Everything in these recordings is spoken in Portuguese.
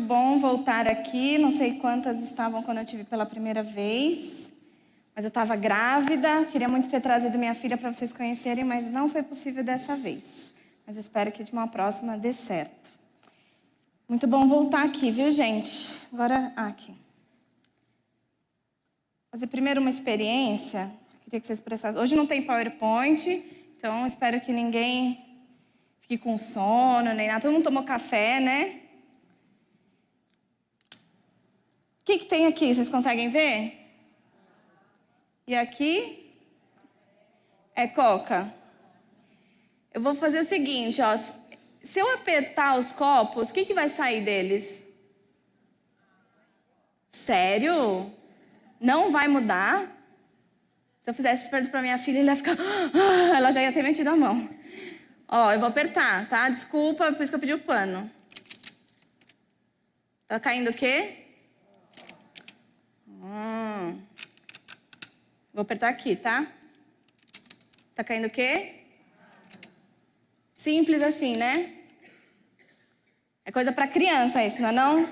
bom voltar aqui. Não sei quantas estavam quando eu tive pela primeira vez, mas eu estava grávida. Queria muito ter trazido minha filha para vocês conhecerem, mas não foi possível dessa vez. Mas espero que de uma próxima dê certo. Muito bom voltar aqui, viu, gente? Agora, aqui. Fazer primeiro uma experiência. Queria que vocês prestassem. Hoje não tem PowerPoint, então espero que ninguém fique com sono, nem nada. Todo mundo tomou café, né? O que tem aqui? Vocês conseguem ver? E aqui é coca. Eu vou fazer o seguinte, ó. Se eu apertar os copos, o que vai sair deles? Sério? Não vai mudar? Se eu fizesse essa pergunta para minha filha, ela ia ficar... Ela já ia ter metido a mão. Ó, eu vou apertar, tá? Desculpa, por isso que eu pedi o pano. Tá caindo o quê? Vou apertar aqui, tá? Tá caindo o quê? Simples assim, né? É coisa para criança isso, não é não?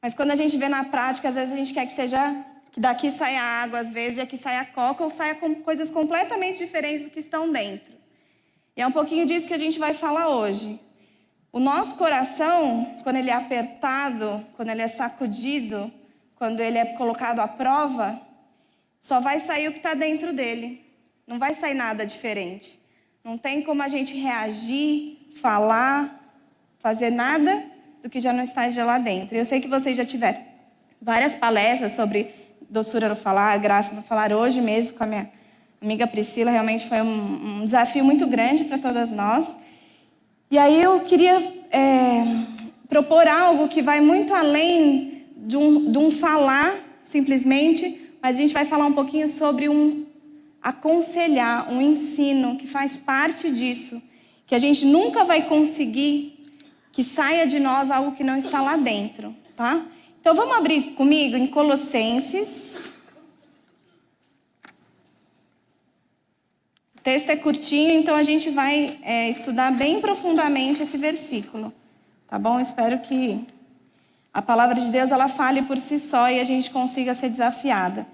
Mas quando a gente vê na prática, às vezes a gente quer que seja... Que daqui saia água, às vezes, e aqui saia coca, ou saia com coisas completamente diferentes do que estão dentro. E é um pouquinho disso que a gente vai falar hoje. O nosso coração, quando ele é apertado, quando ele é sacudido, quando ele é colocado à prova, só vai sair o que está dentro dele. Não vai sair nada diferente. Não tem como a gente reagir, falar, fazer nada do que já não está lá dentro. Eu sei que vocês já tiveram várias palestras sobre doçura no falar, graça no falar. Hoje mesmo, com a minha amiga Priscila, realmente foi um desafio muito grande para todas nós. E aí eu queria propor algo que vai muito além de um falar, simplesmente, mas a gente vai falar um pouquinho sobre um aconselhar, um ensino que faz parte disso, que a gente nunca vai conseguir que saia de nós algo que não está lá dentro, tá? Então vamos abrir comigo em Colossenses. O texto é curtinho, então a gente vai estudar bem profundamente esse versículo, tá bom? Espero que a palavra de Deus ela fale por si só e a gente consiga ser desafiada.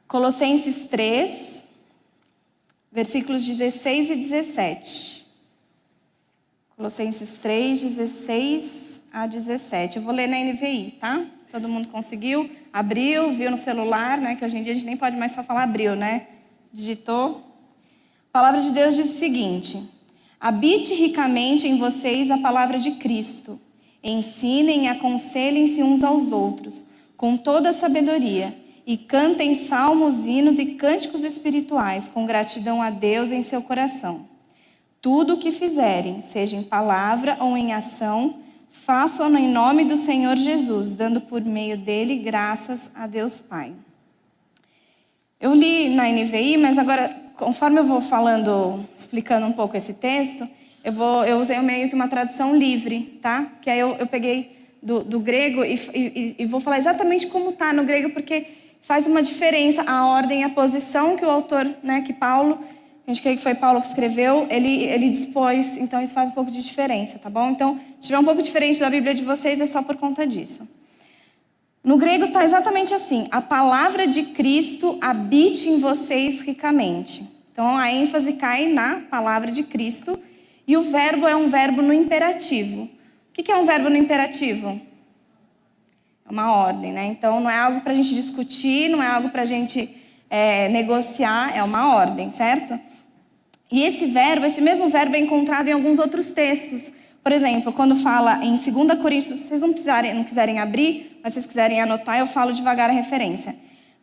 Colossenses 3, versículos 16 e 17. Colossenses 3, 16 a 17. Eu vou ler na NVI, tá? Todo mundo conseguiu? Abriu, viu no celular, né? Que hoje em dia a gente nem pode mais só falar abriu, né? Digitou. A palavra de Deus diz o seguinte: habite ricamente em vocês a palavra de Cristo. Ensinem e aconselhem-se uns aos outros, com toda a sabedoria, e cantem salmos, hinos e cânticos espirituais, com gratidão a Deus em seu coração. Tudo o que fizerem, seja em palavra ou em ação, façam-no em nome do Senhor Jesus, dando por meio dele graças a Deus Pai. Eu li na NVI, mas agora, conforme eu vou falando, explicando um pouco esse texto, eu usei meio que uma tradução livre, tá? Que aí eu peguei do grego e vou falar exatamente como está no grego, porque faz uma diferença a ordem e a posição que o autor, né, que Paulo... A gente crê que foi Paulo que escreveu, ele dispôs, então isso faz um pouco de diferença, tá bom? Então, se tiver um pouco diferente da Bíblia de vocês, é só por conta disso. No grego está exatamente assim: a palavra de Cristo habite em vocês ricamente. Então, a ênfase cai na palavra de Cristo e o verbo é um verbo no imperativo. O que é um verbo no imperativo? É uma ordem, né? Então, não é algo para a gente discutir, não é algo para a gente negociar, é uma ordem, certo? E esse mesmo verbo é encontrado em alguns outros textos. Por exemplo, quando fala em 2 Coríntios, se vocês não quiserem abrir, mas se vocês quiserem anotar, eu falo devagar a referência.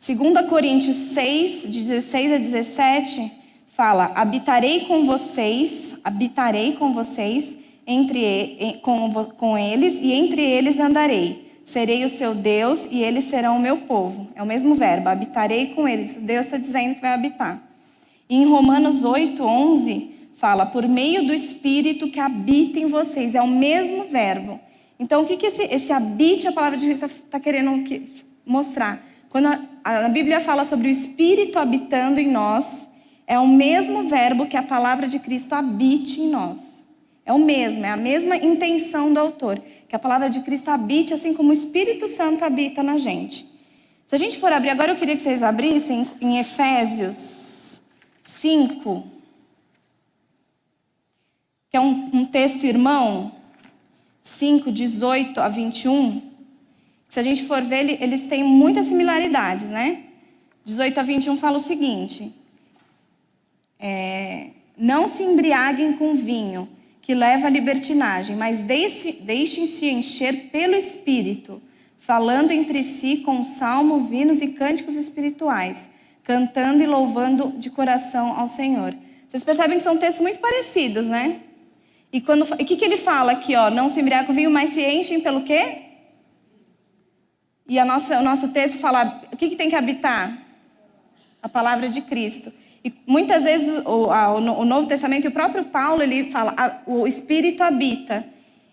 2 Coríntios 6, 16 a 17, fala: habitarei com vocês com eles, e entre eles andarei. Serei o seu Deus e eles serão o meu povo. É o mesmo verbo, habitarei com eles. Deus está dizendo que vai habitar. E em Romanos 8, 11, fala: por meio do Espírito que habita em vocês. É o mesmo verbo. Então, o que esse habite, a palavra de Deus está querendo mostrar? Quando a Bíblia fala sobre o Espírito habitando em nós, é o mesmo verbo que a palavra de Cristo habite em nós. É o mesmo, é a mesma intenção do autor. Que a palavra de Cristo habite, assim como o Espírito Santo habita na gente. Se a gente for abrir, agora eu queria que vocês abrissem em Efésios 5, que é um texto irmão, 5, 18 a 21. Se a gente for ver, eles têm muitas similaridades, né? 18 a 21 fala o seguinte: não se embriaguem com vinho, que leva à libertinagem, mas deixem-se encher pelo Espírito, falando entre si com salmos, hinos e cânticos espirituais, cantando e louvando de coração ao Senhor. Vocês percebem que são textos muito parecidos, né? E o que ele fala aqui, ó? Não se embriaguem com vinho, mas se enchem pelo quê? E o nosso texto fala, o que tem que habitar? A palavra de Cristo. E muitas vezes o Novo Testamento e o próprio Paulo, ele fala, o Espírito habita.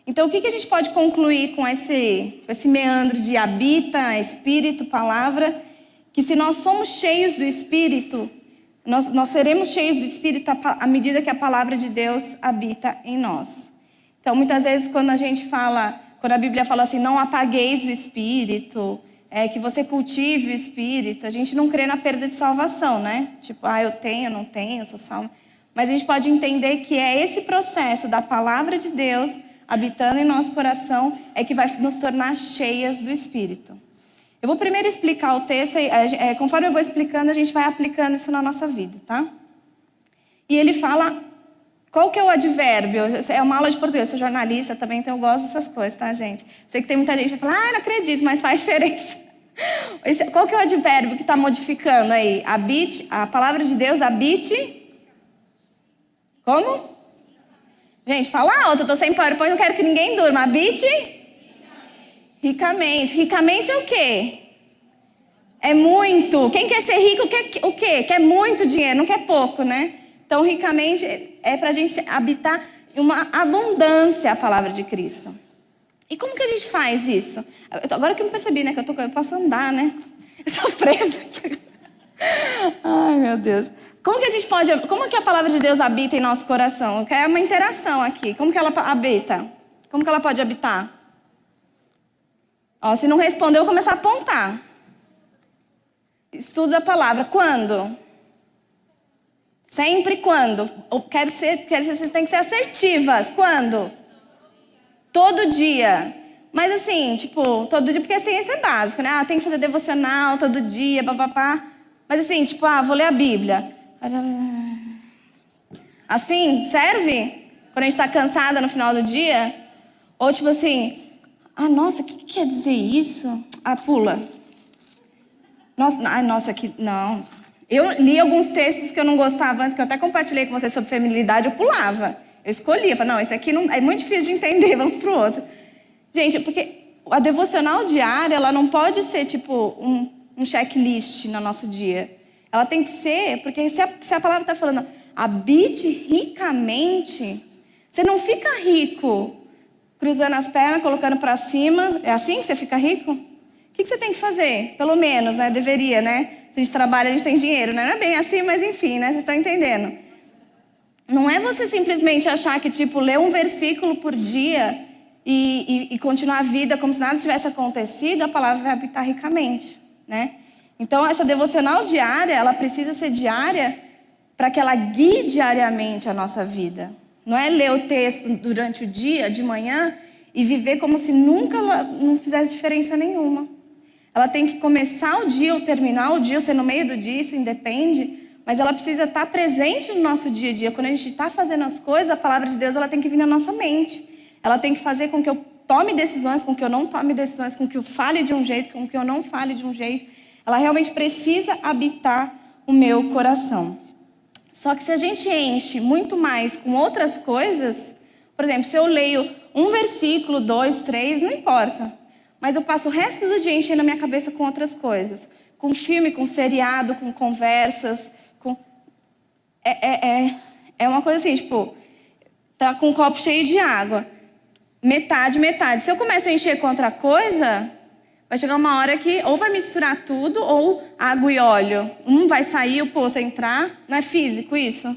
Então, o que a gente pode concluir com esse meandro de habita, Espírito, palavra? Que se nós somos cheios do Espírito, nós seremos cheios do Espírito à medida que a palavra de Deus habita em nós. Então, muitas vezes, quando a Bíblia fala assim, não apagueis o Espírito, que você cultive o Espírito, a gente não crê na perda de salvação, né? Tipo, eu tenho, não tenho, eu sou salvo. Mas a gente pode entender que é esse processo da palavra de Deus habitando em nosso coração que vai nos tornar cheias do Espírito. Eu vou primeiro explicar o texto, conforme eu vou explicando, a gente vai aplicando isso na nossa vida, tá? E ele fala, qual que é o advérbio? É uma aula de português, eu sou jornalista também, então eu gosto dessas coisas, tá, gente? Sei que tem muita gente que vai falar, não acredito, mas faz diferença. Qual que é o advérbio que está modificando aí? Habite, a palavra de Deus habite... Como? Gente, fala alto, eu estou sem PowerPoint, não quero que ninguém durma. Habite... Ricamente. Ricamente é o quê? É muito. Quem quer ser rico quer o quê? Quer muito dinheiro, não quer pouco, né? Então, ricamente é para a gente habitar em uma abundância a palavra de Cristo. E como que a gente faz isso? Agora que eu me percebi, né? Que eu posso andar, né? Eu estou presa aqui. Ai, meu Deus. Como que a palavra de Deus habita em nosso coração? É uma interação aqui. Como que ela habita? Como que ela pode habitar? Ó, se não responder, eu vou começar a apontar. Estudo a palavra. Quando? Sempre quando? Vocês têm que ser assertivas. Quando? Todo dia. Mas assim, tipo, todo dia, porque assim, isso é básico, né? Tem que fazer devocional todo dia, papapá. Mas assim, tipo, vou ler a Bíblia. Assim, serve? Quando a gente está cansada no final do dia? Ou tipo assim... nossa, o que quer dizer isso? Pula. Nossa, não. Eu li alguns textos que eu não gostava antes, que eu até compartilhei com vocês sobre feminilidade, eu pulava. Eu escolhia, falava, não, esse aqui não, é muito difícil de entender, vamos pro outro. Gente, porque a devocional diária, ela não pode ser tipo um checklist no nosso dia. Ela tem que ser, porque se a palavra está falando, habite ricamente, você não fica rico cruzando as pernas, colocando para cima. É assim que você fica rico? O que você tem que fazer? Pelo menos, né? Deveria, né? Se a gente trabalha, a gente tem dinheiro, né? Não é bem assim, mas enfim, né? Vocês estão entendendo? Não é você simplesmente achar que, tipo, ler um versículo por dia e continuar a vida como se nada tivesse acontecido, a palavra vai habitar ricamente, né? Então, essa devocional diária, ela precisa ser diária para que ela guie diariamente a nossa vida. Não é ler o texto durante o dia, de manhã, e viver como se nunca não fizesse diferença nenhuma. Ela tem que começar o dia ou terminar o dia, ou ser no meio do dia, isso independe, mas ela precisa estar presente no nosso dia a dia. Quando a gente está fazendo as coisas, a palavra de Deus ela tem que vir na nossa mente. Ela tem que fazer com que eu tome decisões, com que eu não tome decisões, com que eu fale de um jeito, com que eu não fale de um jeito. Ela realmente precisa habitar o meu coração. Só que se a gente enche muito mais com outras coisas, por exemplo, se eu leio um versículo, 2, 3, não importa. Mas eu passo o resto do dia enchendo a minha cabeça com outras coisas. Com filme, com seriado, com conversas. É uma coisa assim, tipo, tá com um copo cheio de água. Metade. Se eu começo a encher com outra coisa, vai chegar uma hora que ou vai misturar tudo, ou água e óleo. Um vai sair, o outro entrar. Não é físico isso?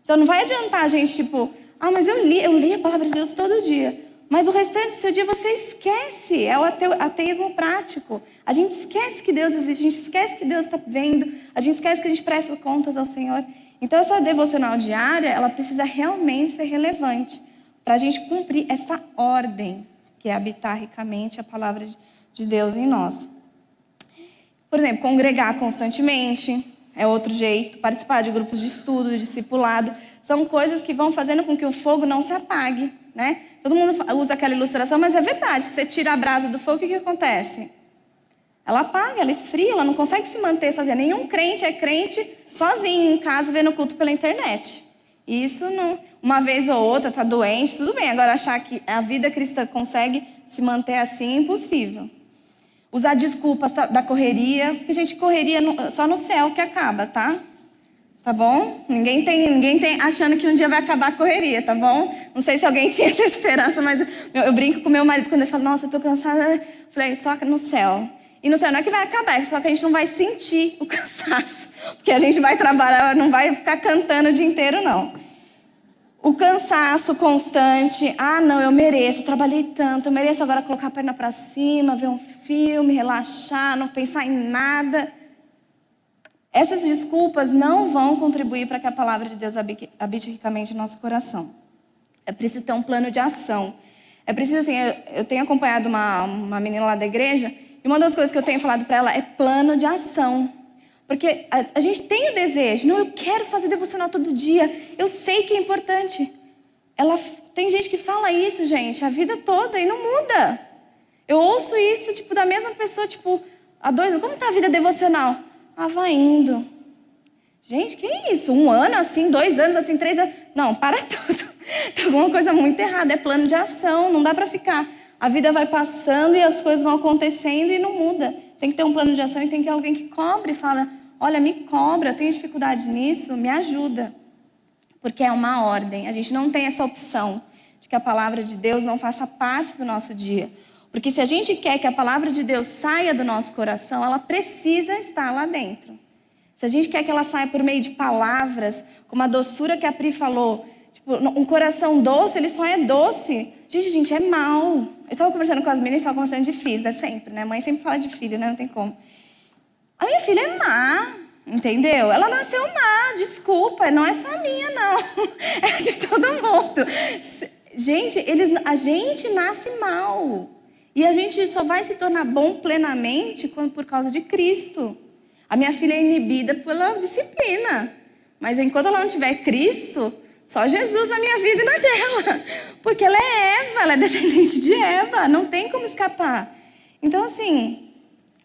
Então não vai adiantar a gente, tipo, Ah, mas eu li a palavra de Deus todo dia. Mas o restante do seu dia você esquece. É o ateísmo prático. A gente esquece que Deus existe, a gente esquece que Deus está vendo, a gente esquece que a gente presta contas ao Senhor. Então, essa devocional diária, ela precisa realmente ser relevante para a gente cumprir essa ordem, que é habitar ricamente a palavra de Deus em nós. Por exemplo, congregar constantemente é outro jeito, participar de grupos de estudo, de discipulado, são coisas que vão fazendo com que o fogo não se apague, né? Todo mundo usa aquela ilustração, mas é verdade, se você tira a brasa do fogo, o que acontece? Ela apaga, ela esfria, ela não consegue se manter sozinha. Nenhum crente é crente sozinho, em casa, vendo culto pela internet. Isso não, uma vez ou outra, está doente, tudo bem. Agora, achar que a vida cristã consegue se manter assim é impossível. Usar desculpas da correria, porque, gente, correria só no céu que acaba, tá? Tá bom? Ninguém tem achando que um dia vai acabar a correria, tá bom? Não sei se alguém tinha essa esperança, mas eu brinco com meu marido quando ele fala, nossa, eu tô cansada. Eu falei, só no céu. E no céu não é que vai acabar, é só que a gente não vai sentir o cansaço. Porque a gente vai trabalhar, não vai ficar cantando o dia inteiro, não. O cansaço constante. Ah, não, eu mereço, trabalhei tanto. Eu mereço agora colocar a perna para cima, ver um filme, relaxar, não pensar em nada. Essas desculpas não vão contribuir para que a palavra de Deus habite ricamente no nosso coração. É preciso ter um plano de ação. É preciso, assim, eu tenho acompanhado uma menina lá da igreja, e uma das coisas que eu tenho falado para ela é plano de ação. Porque a gente tem o desejo, não, eu quero fazer devocional todo dia, eu sei que é importante. Tem gente que fala isso, gente, a vida toda e não muda. Eu ouço isso, tipo, da mesma pessoa, tipo, há 2 anos, como está a vida devocional? Ah, vai indo. Gente, que isso? 1 ano assim, 2 anos assim, 3 anos? Não, para tudo. Tem alguma coisa muito errada, é plano de ação, não dá para ficar. A vida vai passando e as coisas vão acontecendo e não muda. Tem que ter um plano de ação e tem que ter alguém que cobre e fala, olha, me cobra, eu tenho dificuldade nisso, me ajuda. Porque é uma ordem, a gente não tem essa opção de que a palavra de Deus não faça parte do nosso dia. Porque se a gente quer que a palavra de Deus saia do nosso coração, ela precisa estar lá dentro. Se a gente quer que ela saia por meio de palavras, como a doçura que a Pri falou, tipo, um coração doce, ele só é doce. Gente, é mal. Eu estava conversando com as meninas, estava conversando de filhos, é sempre, né? Mãe sempre fala de filho, né? Não tem como. A minha filha é má, entendeu? Ela nasceu má, desculpa, não é só minha, não. É de todo mundo. Gente, a gente nasce mal. E a gente só vai se tornar bom plenamente por causa de Cristo. A minha filha é inibida pela disciplina. Mas enquanto ela não tiver Cristo, só Jesus na minha vida e na dela. Porque ela é Eva, ela é descendente de Eva. Não tem como escapar. Então, assim,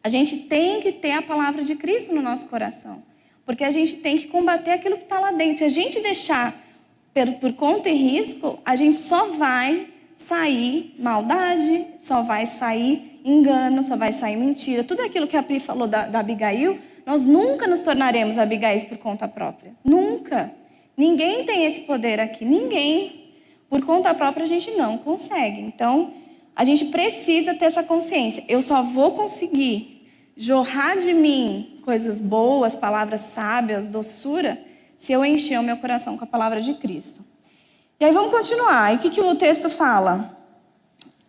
a gente tem que ter a palavra de Cristo no nosso coração. Porque a gente tem que combater aquilo que está lá dentro. Se a gente deixar por conta e risco, a gente só vai sair maldade, só vai sair engano, só vai sair mentira. Tudo aquilo que a Pri falou da Abigail, nós nunca nos tornaremos Abigail por conta própria. Nunca. Ninguém tem esse poder aqui. Ninguém. Por conta própria a gente não consegue. Então, a gente precisa ter essa consciência. Eu só vou conseguir jorrar de mim coisas boas, palavras sábias, doçura, se eu encher o meu coração com a palavra de Cristo. E aí vamos continuar. E o que o texto fala?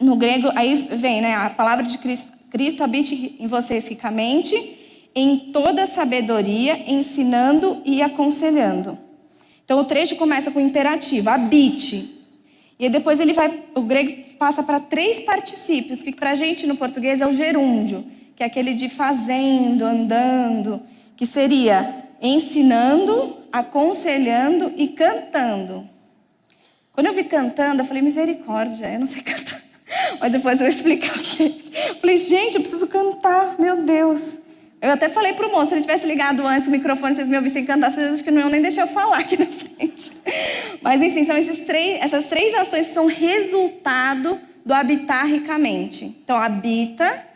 No grego, aí vem, né? A palavra de Cristo habite em vocês ricamente, em toda sabedoria, ensinando e aconselhando. Então o trecho começa com o imperativo, habite. E aí depois o grego passa para 3 particípios, que para a gente no português é o gerúndio, que é aquele de fazendo, andando, que seria ensinando, aconselhando e cantando. Quando eu vi cantando, eu falei, misericórdia, eu não sei cantar. Mas depois eu vou explicar o que é isso. Eu falei, gente, eu preciso cantar, meu Deus. Eu até falei pro moço, se ele tivesse ligado antes o microfone, vocês me ouvissem cantar, vocês acham que não iam nem deixar eu falar aqui na frente. Mas enfim, são essas 3 ações que são resultado do habitar ricamente. Então, habita,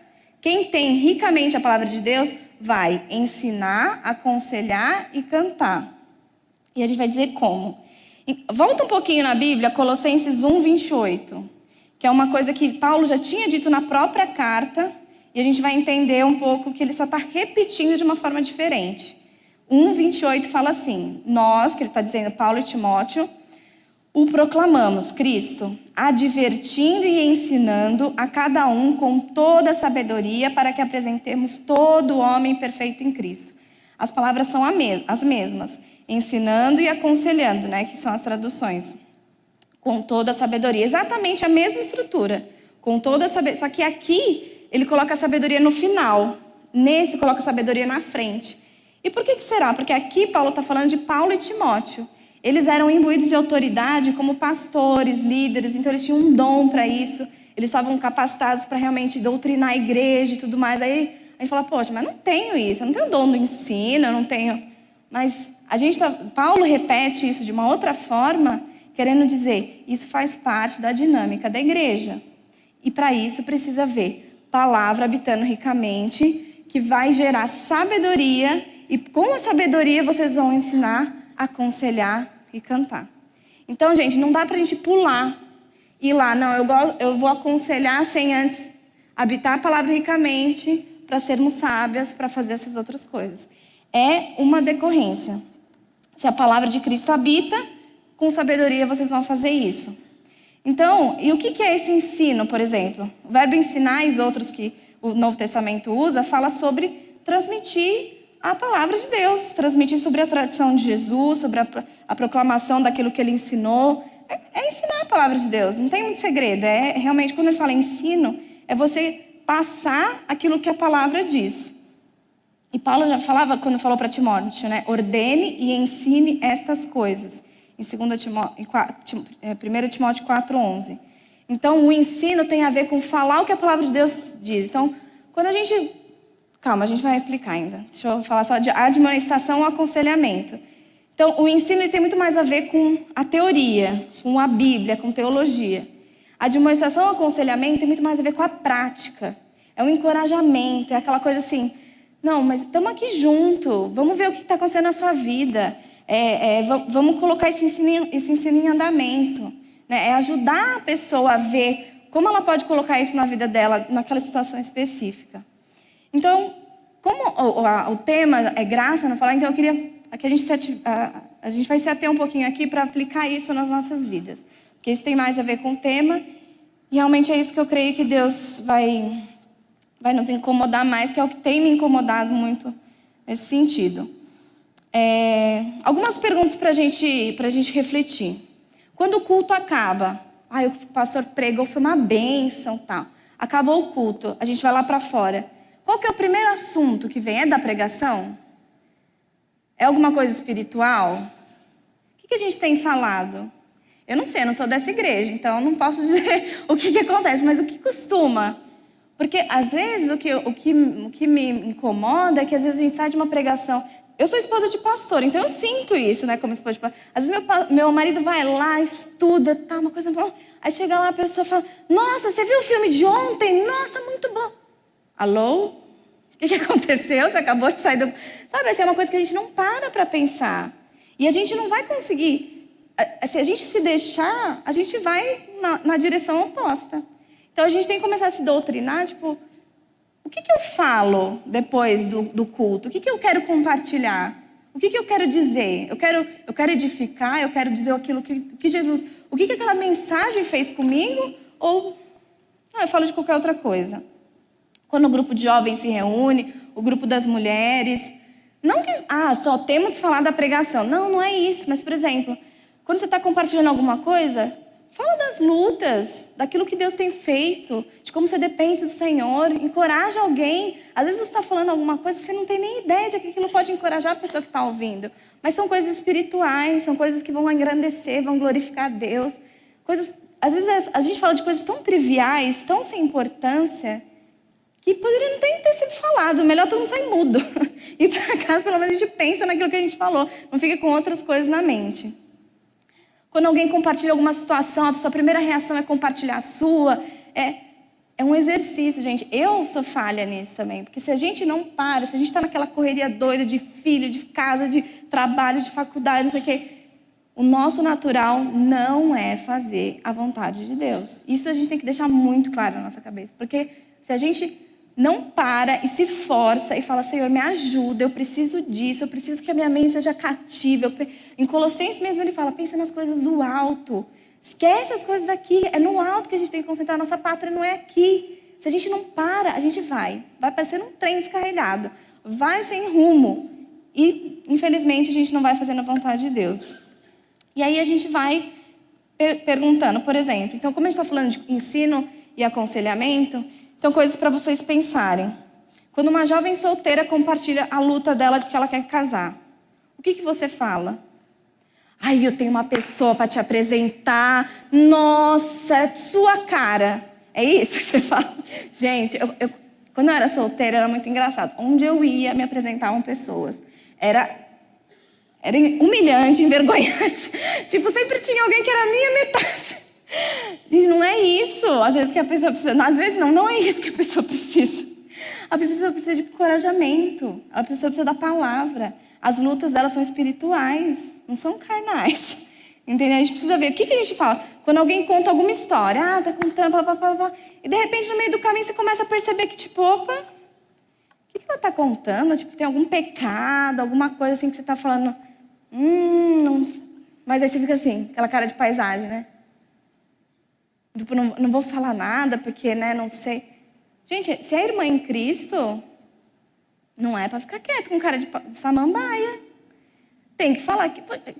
quem tem ricamente a palavra de Deus, vai ensinar, aconselhar e cantar. E a gente vai dizer como. Volta um pouquinho na Bíblia, Colossenses 1, 28, que é uma coisa que Paulo já tinha dito na própria carta, e a gente vai entender um pouco que ele só está repetindo de uma forma diferente. 1, 28 fala assim, nós, que ele está dizendo, Paulo e Timóteo, O proclamamos, Cristo, advertindo e ensinando a cada um com toda a sabedoria para que apresentemos todo o homem perfeito em Cristo. As palavras são as mesmas, ensinando e aconselhando, né, que são as traduções. Com toda a sabedoria, exatamente a mesma estrutura. Com toda a sabedoria, só que aqui ele coloca a sabedoria no final, nesse coloca a sabedoria na frente. E por que será? Porque aqui Paulo está falando de Paulo e Timóteo. Eles eram imbuídos de autoridade como pastores, líderes, então eles tinham um dom para isso. Eles estavam capacitados para realmente doutrinar a igreja e tudo mais. Aí a gente fala, poxa, mas não tenho isso, eu não tenho dom do ensino, eu não tenho... Mas Paulo repete isso de uma outra forma, querendo dizer, isso faz parte da dinâmica da igreja. E para isso precisa ver palavra habitando ricamente, que vai gerar sabedoria, e com a sabedoria vocês vão ensinar, aconselhar e cantar. Então, gente, não dá pra gente pular e ir lá, não, eu vou aconselhar sem antes habitar a palavra ricamente, para sermos sábias, para fazer essas outras coisas. É uma decorrência. Se a palavra de Cristo habita, com sabedoria vocês vão fazer isso. Então, e o que é esse ensino, por exemplo? O verbo ensinar e os outros que o Novo Testamento usa, fala sobre transmitir a palavra de Deus, transmitir sobre a tradição de Jesus, sobre a proclamação daquilo que ele ensinou. É ensinar a palavra de Deus, não tem muito segredo. É realmente, quando ele fala ensino, é você passar aquilo que a palavra diz. E Paulo já falava, quando falou para Timóteo, né? Ordene e ensine estas coisas. Em 1 Timóteo 4:11. Então, o ensino tem a ver com falar o que a palavra de Deus diz. Então, quando a gente... Calma, a gente vai explicar ainda. Deixa eu falar só de admoestação ou aconselhamento. Então, o ensino ele tem muito mais a ver com a teoria, com a Bíblia, com teologia. A admoestação ou aconselhamento tem muito mais a ver com a prática. É um encorajamento, é aquela coisa assim... Não, mas estamos aqui junto, vamos ver o que está acontecendo na sua vida. Vamos colocar esse ensino em andamento. Né? É ajudar a pessoa a ver como ela pode colocar isso na vida dela, naquela situação específica. Então, como o tema é graça, não falar, então eu queria que a gente vai se ater um pouquinho aqui para aplicar isso nas nossas vidas. Porque isso tem mais a ver com o tema, e realmente é isso que eu creio que Deus vai nos incomodar mais, que é o que tem me incomodado muito nesse sentido. Algumas perguntas para a gente refletir. Quando o culto acaba, o pastor pregou, foi uma bênção, tal. Acabou o culto, a gente vai lá para fora. Qual que é o primeiro assunto que vem? É da pregação? É alguma coisa espiritual? O que a gente tem falado? Eu não sei, eu não sou dessa igreja, então eu não posso dizer o que acontece, mas o que costuma? Porque, às vezes, o que me incomoda é que, às vezes, a gente sai de uma pregação... Eu sou esposa de pastor, então eu sinto isso, né, como esposa de pastor. Às vezes, meu marido vai lá, estuda, tá, uma coisa boa. Aí chega lá, a pessoa fala, nossa, você viu o filme de ontem? Nossa, muito bom. Alô? O que aconteceu? Você acabou de sair do... Sabe, essa é uma coisa que a gente não para pensar. E a gente não vai conseguir... Se a gente se deixar, a gente vai na direção oposta. Então, a gente tem que começar a se doutrinar, tipo, o que eu falo depois do culto? O que eu quero compartilhar? O que eu quero dizer? Eu quero edificar, eu quero dizer aquilo que Jesus... O que aquela mensagem fez comigo? Ou, não, eu falo de qualquer outra coisa. Quando o grupo de jovens se reúne, o grupo das mulheres... Não que, só temos que falar da pregação. Não é isso. Mas, por exemplo, quando você está compartilhando alguma coisa... Fala das lutas, daquilo que Deus tem feito, de como você depende do Senhor. Encoraja alguém. Às vezes você está falando alguma coisa que você não tem nem ideia de que aquilo pode encorajar a pessoa que está ouvindo. Mas são coisas espirituais, são coisas que vão engrandecer, vão glorificar a Deus. Às vezes a gente fala de coisas tão triviais, tão sem importância, que poderia não ter sido falado. Melhor todo mundo sair mudo. Ir para casa, pelo menos a gente pensa naquilo que a gente falou. Não fica com outras coisas na mente. Quando alguém compartilha alguma situação, a sua primeira reação é compartilhar a sua. É um exercício, gente. Eu sou falha nisso também. Porque se a gente não para, se a gente está naquela correria doida de filho, de casa, de trabalho, de faculdade, não sei o quê, o nosso natural não é fazer a vontade de Deus. Isso a gente tem que deixar muito claro na nossa cabeça. Porque se a gente não para e se força e fala, Senhor, me ajuda, eu preciso disso, eu preciso que a minha mente seja cativa. Em Colossenses mesmo ele fala, pensa nas coisas do alto. Esquece as coisas daqui, é no alto que a gente tem que concentrar, a nossa pátria não é aqui. Se a gente não para, a gente vai parecendo um trem descarregado, vai sem rumo. E, infelizmente, a gente não vai fazendo a vontade de Deus. E aí a gente vai perguntando, por exemplo, então como a gente está falando de ensino e aconselhamento, então coisas para vocês pensarem. Quando uma jovem solteira compartilha a luta dela de que ela quer casar, o que você fala? Ai, eu tenho uma pessoa para te apresentar, nossa, é sua cara. É isso que você fala? Gente, quando eu era solteira era muito engraçado. Onde eu ia me apresentavam pessoas. Era humilhante, envergonhante. Tipo, sempre tinha alguém que era a minha metade. Gente, não é isso. Às vezes que a pessoa precisa. Às vezes não é isso que a pessoa precisa. A pessoa precisa de encorajamento. A pessoa precisa da palavra. As lutas delas são espirituais, não são carnais. Entendeu? A gente precisa ver. O que a gente fala? Quando alguém conta alguma história, tá contando, pá. E de repente, no meio do caminho, você começa a perceber que, tipo, opa, o que ela tá contando? Tipo, tem algum pecado, alguma coisa assim que você tá falando. Não. Mas aí você fica assim, aquela cara de paisagem, né? Tipo, não vou falar nada, porque, né, não sei. Gente, se é irmã em Cristo, não é para ficar quieto com cara de samambaia. Tem que falar.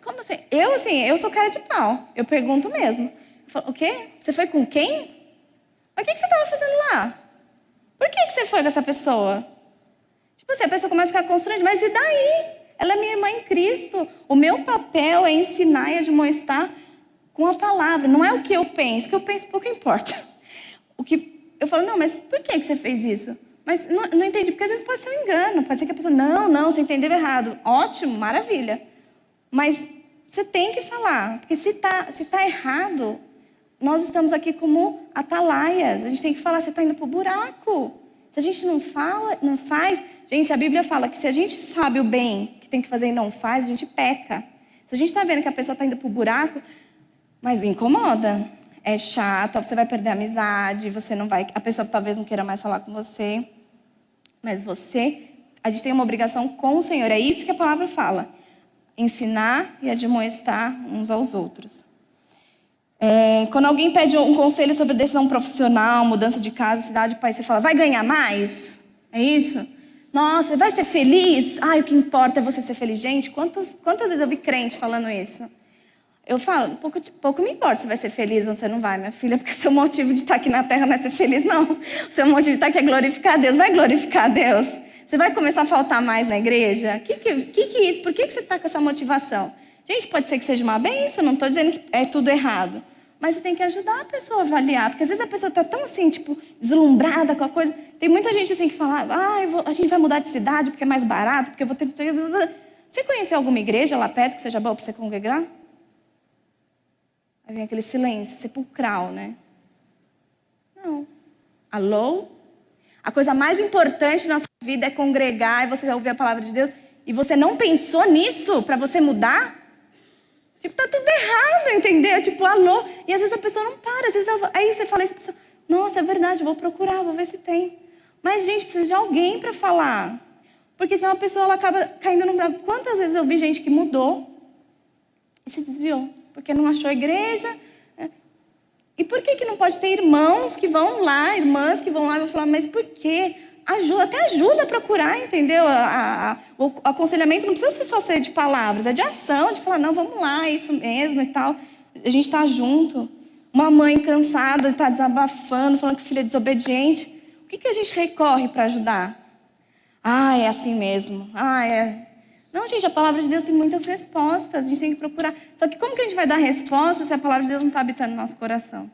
Como assim? Eu sou cara de pau. Eu pergunto mesmo. Eu falo, o quê? Você foi com quem? Mas o que você estava fazendo lá? Por que você foi com essa pessoa? Tipo assim, a pessoa começa a ficar constrangida. Mas e daí? Ela é minha irmã em Cristo. O meu papel é ensinar e admoestar com a palavra. Não é o que eu penso. O que eu penso pouco importa. O que eu falo, não, mas por que você fez isso? Mas não entendi, porque às vezes pode ser um engano. Pode ser que a pessoa, não, você entendeu errado. Ótimo, maravilha. Mas você tem que falar. Porque se tá errado, nós estamos aqui como atalaias. A gente tem que falar, você está indo para o buraco. Se a gente não fala, não faz... Gente, a Bíblia fala que se a gente sabe o bem que tem que fazer e não faz, a gente peca. Se a gente está vendo que a pessoa está indo para o buraco, mas incomoda. É chato, você vai perder a amizade, você não vai... A pessoa talvez não queira mais falar com você. Mas a gente tem uma obrigação com o Senhor. É isso que a palavra fala. Ensinar e admoestar uns aos outros. Quando alguém pede um conselho sobre decisão profissional, mudança de casa, cidade, país, você fala, vai ganhar mais? É isso? Nossa, vai ser feliz? O que importa é você ser feliz. Gente, quantas vezes eu vi crente falando isso? Eu falo, pouco me importa se vai ser feliz ou se não vai, minha filha, porque o seu motivo de estar aqui na terra não é ser feliz, não. O seu motivo de estar aqui é glorificar a Deus. Vai glorificar a Deus? Você vai começar a faltar mais na igreja? Que é isso? Por que você está com essa motivação? Gente, pode ser que seja uma bênção, não estou dizendo que é tudo errado. Mas você tem que ajudar a pessoa a avaliar, porque às vezes a pessoa está tão assim, tipo, deslumbrada com a coisa. Tem muita gente assim que fala, a gente vai mudar de cidade porque é mais barato, porque eu vou ter... Você conheceu alguma igreja lá perto que seja boa para você congregar? Aí vem aquele silêncio sepulcral, né? Não. Alô? A coisa mais importante na sua vida é congregar e você ouvir a palavra de Deus. E você não pensou nisso para você mudar? Tipo, tá tudo errado, entendeu? Tipo, alô? E às vezes a pessoa não para. Às vezes aí você fala isso pra pessoa, nossa, é verdade, eu vou procurar, vou ver se tem. Mas, gente, precisa de alguém para falar. Porque senão a pessoa ela acaba caindo no buraco. Quantas vezes eu vi gente que mudou e se desviou? Porque não achou igreja. E por que não pode ter irmãos que vão lá, irmãs que vão lá e vão falar, mas por quê? Até ajuda a procurar, entendeu? O aconselhamento não precisa só ser de palavras, é de ação, de falar, não, vamos lá, é isso mesmo e tal. A gente está junto. Uma mãe cansada, está desabafando, falando que o filho é desobediente. O que a gente recorre para ajudar? É assim mesmo. Não, gente, a palavra de Deus tem muitas respostas, a gente tem que procurar. Só que como que a gente vai dar resposta se a palavra de Deus não está habitando no nosso coração?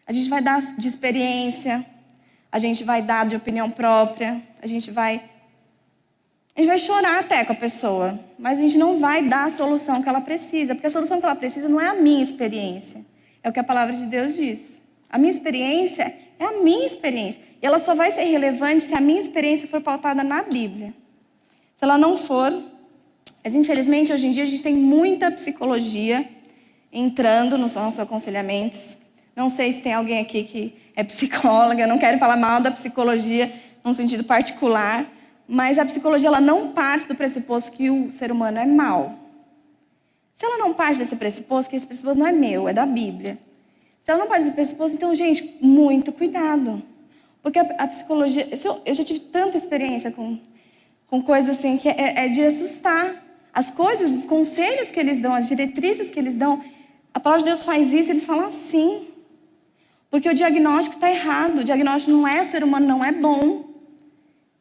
A gente vai dar de experiência, a gente vai dar de opinião própria, a gente vai chorar até com a pessoa, mas a gente não vai dar a solução que ela precisa, porque a solução que ela precisa não é a minha experiência, é o que a palavra de Deus diz. A minha experiência é a minha experiência, e ela só vai ser relevante se a minha experiência for pautada na Bíblia. Se ela não for, mas infelizmente hoje em dia a gente tem muita psicologia entrando nos nossos aconselhamentos. Não sei se tem alguém aqui que é psicóloga, eu não quero falar mal da psicologia. num sentido particular, mas a psicologia ela não parte do pressuposto que o ser humano é mau. Se ela não parte desse pressuposto, que esse pressuposto não é meu, é da Bíblia. Se ela não parte desse pressuposto, então, gente, muito cuidado. Porque a psicologia... Eu já tive tanta experiência com coisas assim que é de assustar. As coisas, os conselhos que eles dão, as diretrizes que eles dão, a palavra de Deus faz isso, eles falam assim. Porque o diagnóstico está errado. O diagnóstico não é, o ser humano não é bom.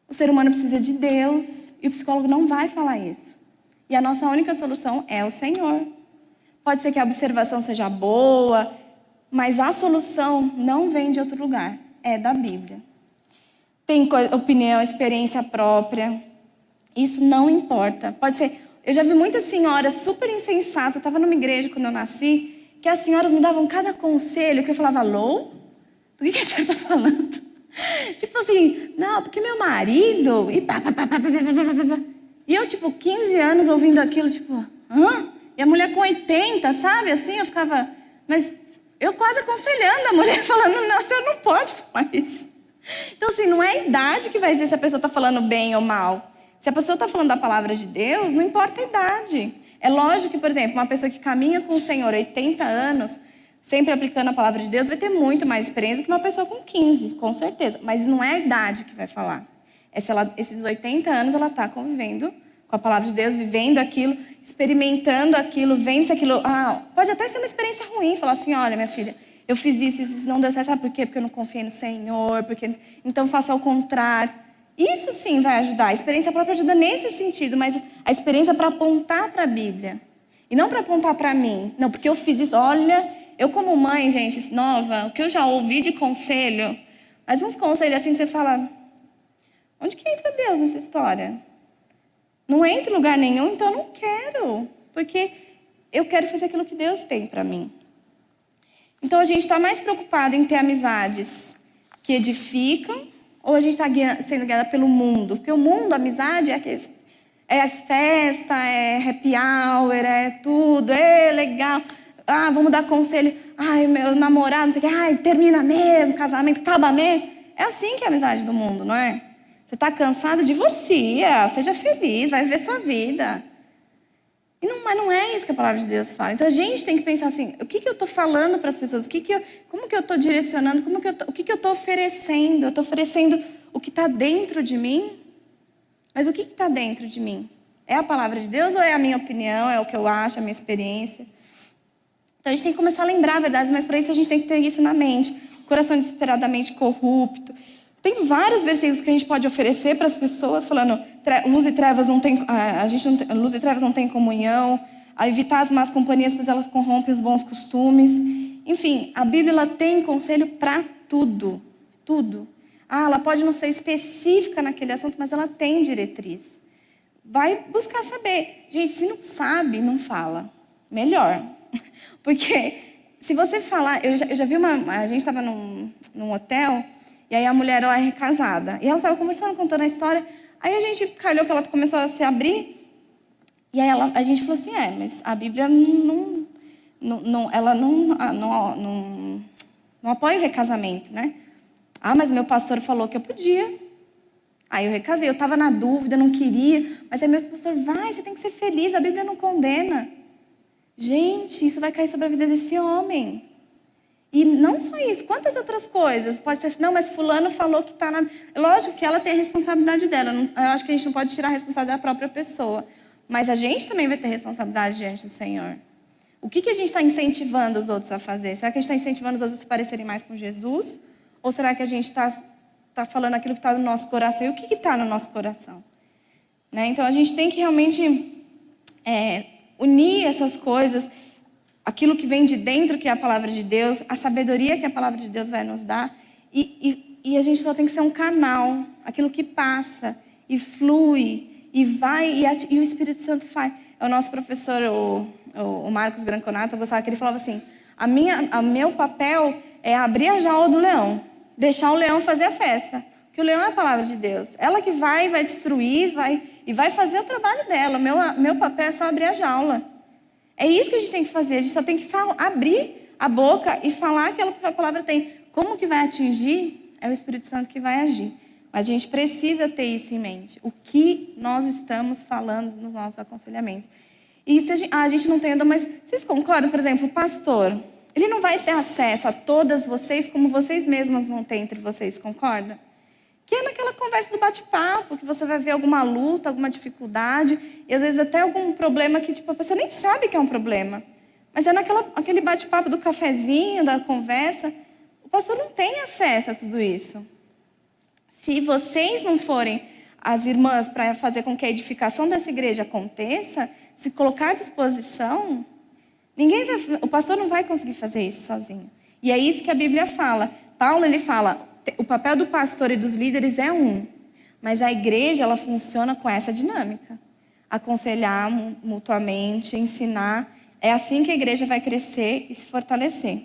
O ser humano precisa de Deus. E o psicólogo não vai falar isso. E a nossa única solução é o Senhor. Pode ser que a observação seja boa, mas a solução não vem de outro lugar. É da Bíblia. Tem opinião, experiência própria. Isso não importa. Pode ser... Eu já vi muitas senhoras super insensatas. Eu estava numa igreja quando eu nasci, que as senhoras me davam cada conselho que eu falava, alô? Do que a senhora está falando? Tipo assim, não, porque meu marido... E eu, tipo, 15 anos ouvindo aquilo, tipo, hã? E a mulher com 80, sabe? Assim, eu ficava... Mas eu quase aconselhando a mulher, falando, não, a senhora não pode falar isso. Então, assim, não é a idade que vai dizer se a pessoa está falando bem ou mal. Se a pessoa está falando da palavra de Deus, não importa a idade. É lógico que, por exemplo, uma pessoa que caminha com o Senhor 80 anos, sempre aplicando a palavra de Deus, vai ter muito mais experiência do que uma pessoa com 15, com certeza. Mas não é a idade que vai falar. É se ela, esses 80 anos ela está convivendo com a palavra de Deus, vivendo aquilo, experimentando aquilo, vendo se aquilo... pode até ser uma experiência ruim, falar assim, olha, minha filha, eu fiz isso não deu certo. Sabe por quê? Porque eu não confiei no Senhor, então faça ao contrário. Isso sim vai ajudar. A experiência própria ajuda nesse sentido, mas a experiência para apontar para a Bíblia. E não para apontar para mim. Não, porque eu fiz isso. Olha, eu como mãe, gente, nova, o que eu já ouvi de conselho, mas uns conselhos assim que você fala, onde que entra Deus nessa história? Não entra em lugar nenhum, então eu não quero. Porque eu quero fazer aquilo que Deus tem para mim. Então a gente está mais preocupado em ter amizades que edificam, ou a gente está sendo guiada pelo mundo? Porque o mundo, a amizade, é festa, é happy hour, é tudo, é legal. Vamos dar conselho. Meu namorado, não sei o quê. Termina mesmo, casamento, acaba mesmo. É assim que é a amizade do mundo, não é? Você está cansado, divorcia, seja feliz, vai viver sua vida. Mas não é isso que a palavra de Deus fala. Então a gente tem que pensar assim, o que eu estou falando para as pessoas? Como que eu estou direcionando? O que eu estou oferecendo? Eu estou oferecendo o que está dentro de mim? Mas o que está dentro de mim? É a palavra de Deus ou é a minha opinião? É o que eu acho, a minha experiência? Então a gente tem que começar a lembrar a verdade, mas para isso a gente tem que ter isso na mente. Coração desesperadamente corrupto. Tem vários versículos que a gente pode oferecer para as pessoas, falando, luz e trevas não tem, luz e trevas não tem comunhão, a evitar as más companhias, pois elas corrompem os bons costumes. Enfim, a Bíblia ela tem conselho para tudo, tudo. Ela pode não ser específica naquele assunto, mas ela tem diretriz. Vai buscar saber. Gente, se não sabe, não fala. Melhor. Porque se você falar... Eu já vi a gente estava num hotel... E aí a mulher, ela é casada. E ela estava conversando, contando a história. Aí a gente calhou que ela começou a se abrir. E aí a gente falou assim, mas a Bíblia ela não apoia o recasamento, né? Mas meu pastor falou que eu podia. Aí eu recasei. Eu estava na dúvida, não queria. Mas aí meu pastor, você tem que ser feliz. A Bíblia não condena. Gente, isso vai cair sobre a vida desse homem. E não só isso, quantas outras coisas? Pode ser, não, mas fulano falou que está na... Lógico que ela tem a responsabilidade dela. Eu acho que a gente não pode tirar a responsabilidade da própria pessoa. Mas a gente também vai ter responsabilidade diante do Senhor. O que a gente está incentivando os outros a fazer? Será que a gente está incentivando os outros a se parecerem mais com Jesus? Ou será que a gente está falando aquilo que está no nosso coração? E o que está no nosso coração? Né? Então a gente tem que realmente unir essas coisas... Aquilo que vem de dentro, que é a palavra de Deus, a sabedoria que a palavra de Deus vai nos dar. E a gente só tem que ser um canal, aquilo que passa e flui, e vai, e o Espírito Santo faz. O nosso professor, o Marcos Branconato, eu gostava que ele falava assim, o meu papel é abrir a jaula do leão, deixar o leão fazer a festa. Porque o leão é a palavra de Deus. Ela que vai destruir, e vai fazer o trabalho dela. O meu papel é só abrir a jaula. É isso que a gente tem que fazer. A gente só tem que abrir a boca e falar aquilo que a palavra tem. Como que vai atingir? É o Espírito Santo que vai agir. Mas a gente precisa ter isso em mente. O que nós estamos falando nos nossos aconselhamentos. E se a gente não tem ainda, mas vocês concordam? Por exemplo, o pastor, ele não vai ter acesso a todas vocês como vocês mesmas vão ter entre vocês, concorda? Que é naquela conversa do bate-papo, que você vai ver alguma luta, alguma dificuldade, e às vezes até algum problema que tipo, a pessoa nem sabe que é um problema. Mas é naquele bate-papo do cafezinho, da conversa, o pastor não tem acesso a tudo isso. Se vocês não forem as irmãs para fazer com que a edificação dessa igreja aconteça, se colocar à disposição, o pastor não vai conseguir fazer isso sozinho. E é isso que a Bíblia fala. Paulo, ele fala, o papel do pastor e dos líderes é um, mas a igreja, ela funciona com essa dinâmica. Aconselhar mutuamente, ensinar. É assim que a igreja vai crescer e se fortalecer.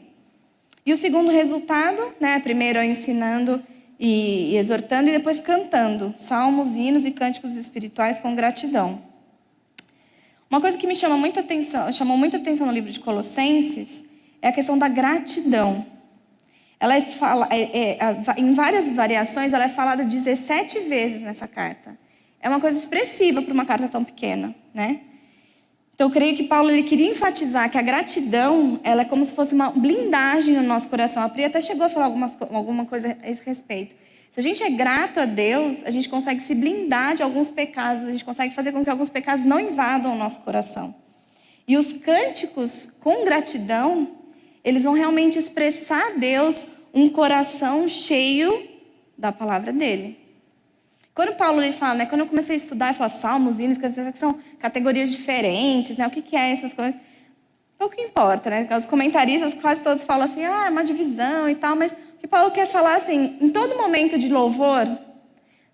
E o segundo resultado, né? Primeiro é ensinando e exortando e depois cantando salmos, hinos e cânticos espirituais com gratidão. Uma coisa que me chamou muita atenção no livro de Colossenses é a questão da gratidão. Ela em várias variações, ela é falada 17 vezes nessa carta. É uma coisa expressiva para uma carta tão pequena, né? Então, eu creio que Paulo ele queria enfatizar que a gratidão, ela é como se fosse uma blindagem no nosso coração. A Pri até chegou a falar alguma coisa a esse respeito. Se a gente é grato a Deus, a gente consegue se blindar de alguns pecados, a gente consegue fazer com que alguns pecados não invadam o nosso coração. E os cânticos com gratidão, eles vão realmente expressar a Deus um coração cheio da palavra dele. Quando Paulo ele fala, né, quando eu comecei a estudar, ele fala salmos, hinos, que são categorias diferentes, né, o que é essas coisas? Pouco importa, né? Os comentaristas quase todos falam assim, é uma divisão e tal, mas o que Paulo quer falar assim, em todo momento de louvor,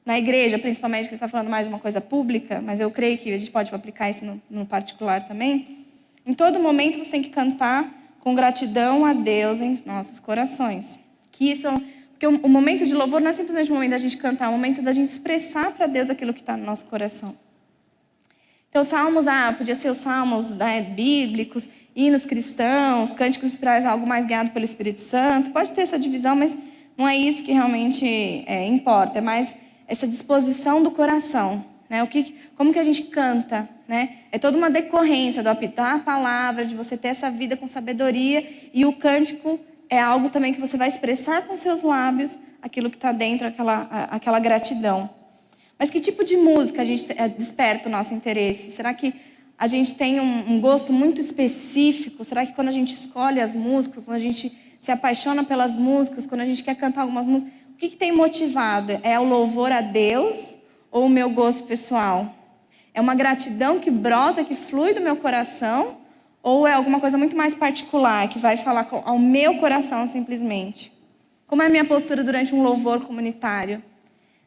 na igreja, principalmente, que ele está falando mais de uma coisa pública, mas eu creio que a gente pode aplicar isso no particular também, em todo momento você tem que cantar com gratidão a Deus em nossos corações. Porque o momento de louvor não é simplesmente o momento da gente cantar, é o momento da gente expressar para Deus aquilo que está no nosso coração. Então, salmos, podia ser os salmos, né, bíblicos, hinos cristãos, cânticos espirituais, algo mais guiado pelo Espírito Santo. Pode ter essa divisão, mas não é isso que realmente importa. É mais essa disposição do coração. Né? Como que a gente canta? Né? É toda uma decorrência do apitar a palavra, de você ter essa vida com sabedoria. E o cântico é algo também que você vai expressar com seus lábios aquilo que está dentro, aquela gratidão. Mas que tipo de música a gente desperta o nosso interesse? Será que a gente tem um gosto muito específico? Será que quando a gente escolhe as músicas, quando a gente se apaixona pelas músicas, quando a gente quer cantar algumas músicas, o que tem motivado? É o louvor a Deus ou o meu gosto pessoal? É uma gratidão que brota, que flui do meu coração? Ou é alguma coisa muito mais particular, que vai falar ao meu coração simplesmente? Como é a minha postura durante um louvor comunitário?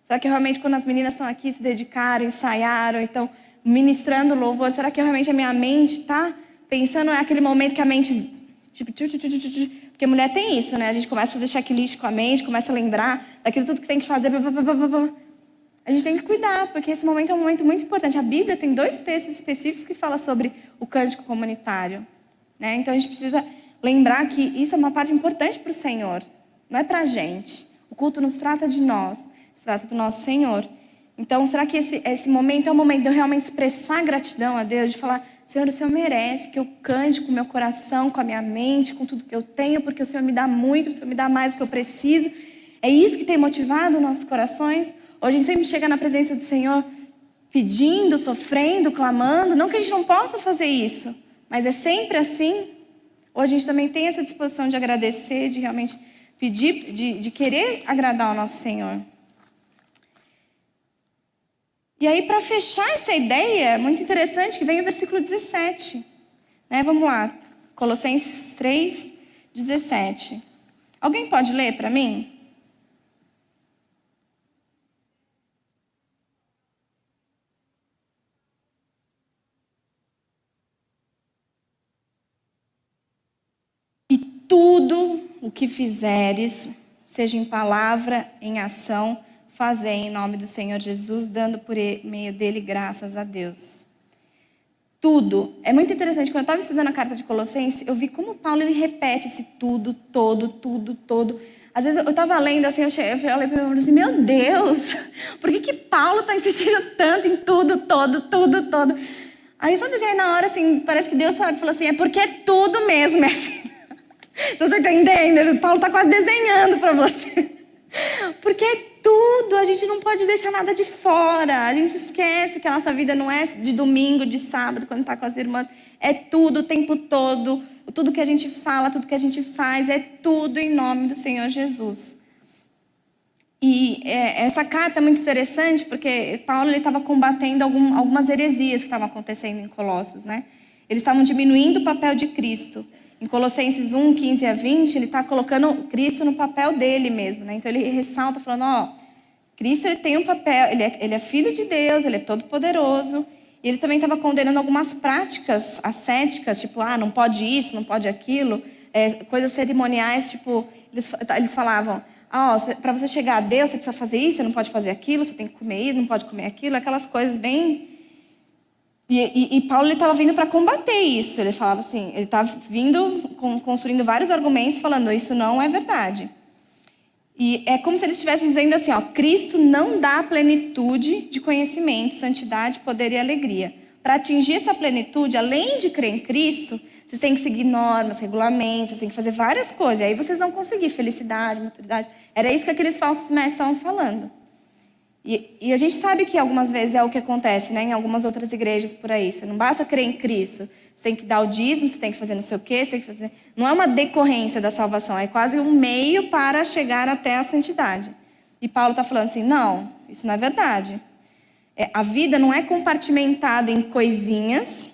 Será que realmente quando as meninas estão aqui se dedicaram, ensaiaram, então ministrando louvor, será que realmente a minha mente está pensando, é aquele momento que a mente... Porque mulher tem isso, né? A gente começa a fazer checklist com a mente, começa a lembrar daquilo tudo que tem que fazer. A gente tem que cuidar, porque esse momento é um momento muito importante. A Bíblia tem 2 textos específicos que falam sobre o cântico comunitário. Né? Então a gente precisa lembrar que isso é uma parte importante para o Senhor. Não é para a gente. O culto nos trata de nós. Se trata do nosso Senhor. Então, será que esse momento é o momento de eu realmente expressar gratidão a Deus? De falar, Senhor, o Senhor merece que eu cante com o meu coração, com a minha mente, com tudo que eu tenho, porque o Senhor me dá muito, o Senhor me dá mais do que eu preciso. É isso que tem motivado os nossos corações? Ou a gente sempre chega na presença do Senhor pedindo, sofrendo, clamando? Não que a gente não possa fazer isso, mas é sempre assim? Ou a gente também tem essa disposição de agradecer, de realmente pedir, de querer agradar ao nosso Senhor? E aí, para fechar essa ideia, é muito interessante que vem o versículo 17. Né? Vamos lá, Colossenses 3, 17. Alguém pode ler para mim? E tudo o que fizeres, seja em palavra, em ação, fazei em nome do Senhor Jesus, dando por meio dele graças a Deus. Tudo. É muito interessante. Quando eu estava estudando a carta de Colossenses, eu vi como Paulo ele repete esse tudo, todo, tudo, todo. Às vezes eu estava lendo assim, eu olhei para mim assim, meu Deus, por que Paulo está insistindo tanto em tudo, todo? Aí sabe assim, aí na hora assim, parece que Deus sabe, falou assim, é porque é tudo mesmo, minha filha. Você está entendendo? Paulo está quase desenhando para você. Porque é tudo, a gente não pode deixar nada de fora. A gente esquece que a nossa vida não é de domingo, de sábado, quando está com as irmãs. É tudo o tempo todo. Tudo que a gente fala, tudo que a gente faz, é tudo em nome do Senhor Jesus. E essa carta é muito interessante porque Paulo estava combatendo algumas heresias que estavam acontecendo em Colossos, né? Eles estavam diminuindo o papel de Cristo. Em Colossenses 1, 15 a 20, ele está colocando Cristo no papel dele mesmo, né? Então ele ressalta falando, ó, Cristo ele tem um papel, ele é filho de Deus, ele é todo poderoso. E ele também estava condenando algumas práticas ascéticas, tipo, não pode isso, não pode aquilo, coisas cerimoniais, tipo, eles falavam, para você chegar a Deus, você precisa fazer isso, você não pode fazer aquilo, você tem que comer isso, não pode comer aquilo, aquelas coisas bem... E Paulo estava vindo para combater isso. Ele falava assim, ele estava vindo, construindo vários argumentos, falando, isso não é verdade. E é como se eles estivessem dizendo assim, Cristo não dá plenitude de conhecimento, santidade, poder e alegria. Para atingir essa plenitude, além de crer em Cristo, vocês têm que seguir normas, regulamentos, vocês têm que fazer várias coisas. E aí vocês vão conseguir felicidade, maturidade. Era isso que aqueles falsos mestres estavam falando. E a gente sabe que algumas vezes é o que acontece, né, em algumas outras igrejas por aí. Você não basta crer em Cristo. Você tem que dar o dízimo, você tem que fazer não sei o quê, você tem que fazer... Não é uma decorrência da salvação, é quase um meio para chegar até a santidade. E Paulo está falando assim, não, isso não é verdade. A vida não é compartimentada em coisinhas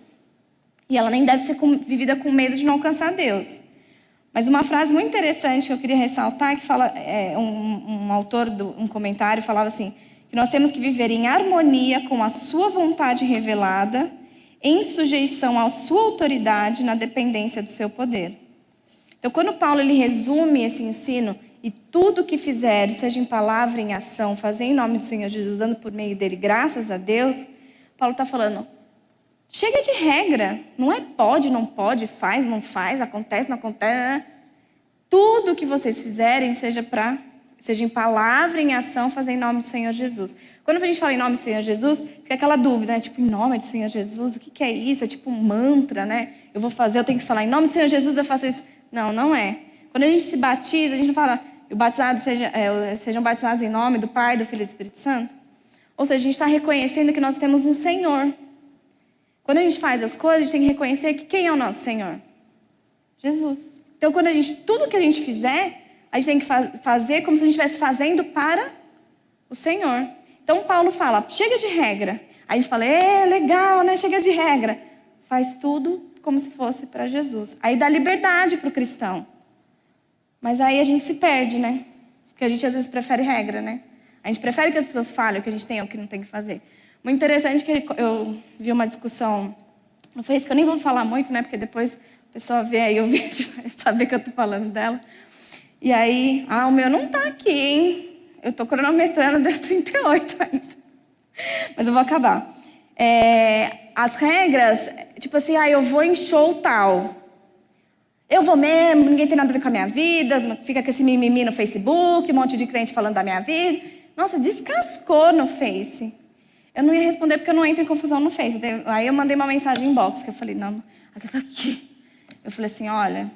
e ela nem deve ser vivida com medo de não alcançar Deus. Mas uma frase muito interessante que eu queria ressaltar, que fala, um autor de um comentário falava assim, que nós temos que viver em harmonia com a sua vontade revelada, em sujeição à sua autoridade, na dependência do seu poder. Então, quando Paulo ele resume esse ensino, e tudo que fizer, seja em palavra, em ação, fazer em nome do Senhor Jesus, dando por meio dele graças a Deus, Paulo está falando, chega de regra, não é pode, não pode, faz, não faz, acontece, não acontece. Tudo que vocês fizerem, seja em palavra, em ação, fazer em nome do Senhor Jesus. Quando a gente fala em nome do Senhor Jesus, fica aquela dúvida, né? Tipo, em nome do Senhor Jesus, o que é isso? É tipo um mantra, né? Eu vou fazer, eu tenho que falar em nome do Senhor Jesus, eu faço isso. Não, não é. Quando a gente se batiza, a gente não fala, sejam batizados em nome do Pai, do Filho e do Espírito Santo. Ou seja, a gente está reconhecendo que nós temos um Senhor. Quando a gente faz as coisas, a gente tem que reconhecer que quem é o nosso Senhor? Jesus. Então, tudo que a gente fizer, a gente tem que fazer como se a gente estivesse fazendo para o Senhor. Então, Paulo fala, chega de regra. Aí a gente fala, legal, né? Chega de regra. Faz tudo como se fosse para Jesus. Aí dá liberdade para o cristão. Mas aí a gente se perde, né? Porque a gente às vezes prefere regra, né? A gente prefere que as pessoas falem o que a gente tem ou o que não tem que fazer. Muito interessante que eu vi uma discussão no Facebook, que eu nem vou falar muito, né? Porque depois a pessoa vê aí o vídeo, vai saber que eu estou falando dela. E aí, o meu não está aqui, hein? Eu estou cronometrando, deu 38 ainda. Mas eu vou acabar. As regras, tipo assim, eu vou em show tal. Eu vou mesmo, ninguém tem nada a ver com a minha vida, fica com esse mimimi no Facebook, um monte de crente falando da minha vida. Nossa, descascou no Face. Eu não ia responder porque eu não entro em confusão no Face. Aí eu mandei uma mensagem inbox, que eu falei, não, aqui. Eu falei assim, olha,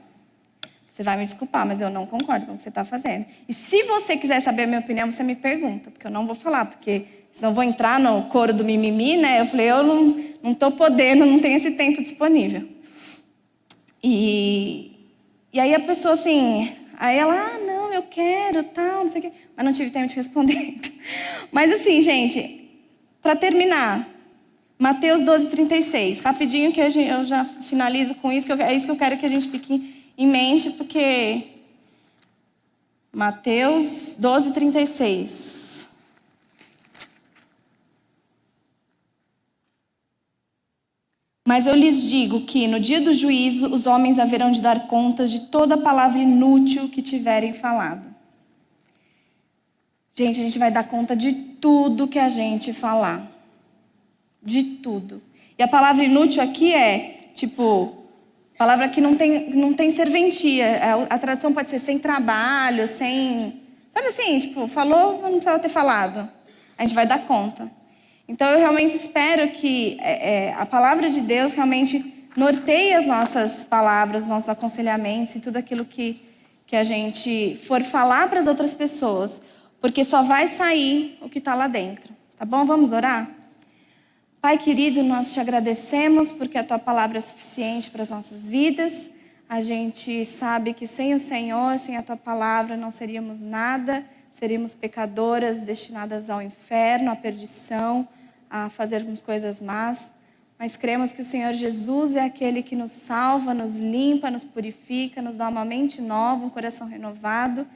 você vai me desculpar, mas eu não concordo com o que você está fazendo. E se você quiser saber a minha opinião, você me pergunta, porque eu não vou falar, porque senão eu vou entrar no coro do mimimi, né? Eu falei, eu não estou podendo, não tenho esse tempo disponível. E aí a pessoa assim, aí ela, não, eu quero, tal, não sei o quê. Mas não tive tempo de responder. Mas assim, gente, para terminar, Mateus 12:36. Rapidinho que eu já finalizo com isso, que é isso que eu quero que a gente fique em mente, porque Mateus 12:36. Mas eu lhes digo que no dia do juízo os homens haverão de dar contas de toda palavra inútil que tiverem falado. Gente, a gente vai dar conta de tudo que a gente falar. De tudo. E a palavra inútil aqui é, tipo, Palavra que não tem serventia. A tradução pode ser sem trabalho, sem... Sabe assim, tipo, falou, não precisava ter falado. A gente vai dar conta. Então, eu realmente espero que a palavra de Deus realmente norteie as nossas palavras, nossos aconselhamentos e tudo aquilo que a gente for falar para as outras pessoas. Porque só vai sair o que está lá dentro. Tá bom? Vamos orar? Pai querido, nós te agradecemos porque a tua palavra é suficiente para as nossas vidas. A gente sabe que sem o Senhor, sem a tua palavra, não seríamos nada. Seríamos pecadoras destinadas ao inferno, à perdição, a fazermos coisas más. Mas cremos que o Senhor Jesus é aquele que nos salva, nos limpa, nos purifica, nos dá uma mente nova, um coração renovado.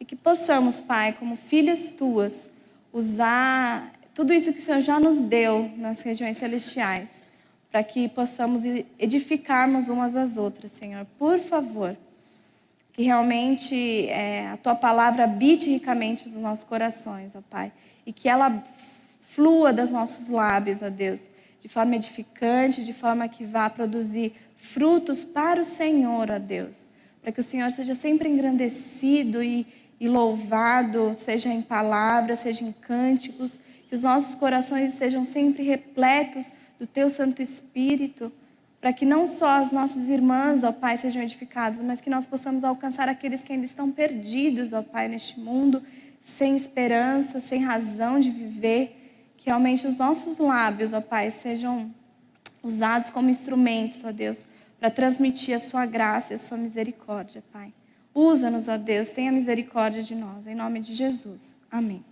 E que possamos, Pai, como filhas tuas, usar tudo isso que o Senhor já nos deu nas regiões celestiais, para que possamos edificarmos umas às outras, Senhor. Por favor, que realmente a tua palavra habite ricamente nos nossos corações, ó Pai, e que ela flua dos nossos lábios, ó Deus, de forma edificante, de forma que vá produzir frutos para o Senhor, ó Deus, para que o Senhor seja sempre engrandecido e louvado, seja em palavras, seja em cânticos, que os nossos corações sejam sempre repletos do Teu Santo Espírito, para que não só as nossas irmãs, ó Pai, sejam edificadas, mas que nós possamos alcançar aqueles que ainda estão perdidos, ó Pai, neste mundo, sem esperança, sem razão de viver, que realmente os nossos lábios, ó Pai, sejam usados como instrumentos, ó Deus, para transmitir a Sua graça e a Sua misericórdia, Pai. Usa-nos, ó Deus, tenha misericórdia de nós, em nome de Jesus. Amém.